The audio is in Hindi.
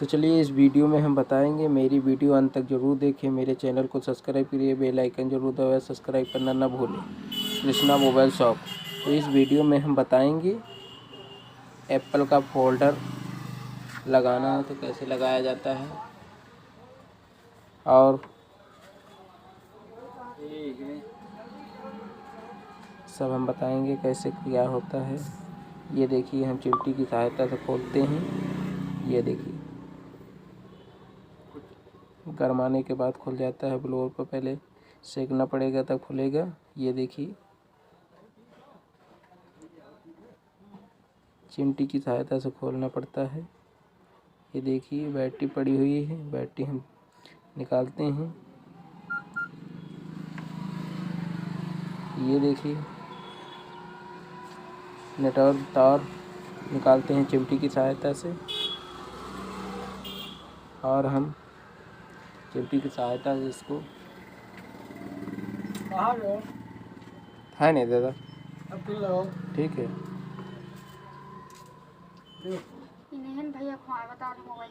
तो चलिए इस वीडियो में हम बताएंगे। मेरी वीडियो अंत तक जरूर देखें, मेरे चैनल को सब्सक्राइब करिए, बेल आइकन जरूर दबाएं, सब्सक्राइब करना ना भूलें। Krishna mobile shop. तो इस वीडियो में हम बताएंगे एप्पल का फोल्डर लगाना है तो कैसे लगाया जाता है, और सब हम बताएंगे कैसे क्या होता है। ये देखिए, हम चिमटी की सहायता से खोलते हैं। ये देखिए, गरमाने के बाद खुल जाता है। ब्लोअर पर पहले सेकना पड़ेगा तब खुलेगा। ये देखिए, चिमटी की सहायता से खोलना पड़ता है। ये देखिए, बैटरी पड़ी हुई है, बैटरी हम निकालते हैं। ये देखिए, नट और तार निकालते हैं चिमटी की सहायता से, और हम चिमटी की सहायता से इसको है नहीं दादा, ठीक है। भैया बता दो मोबाइल।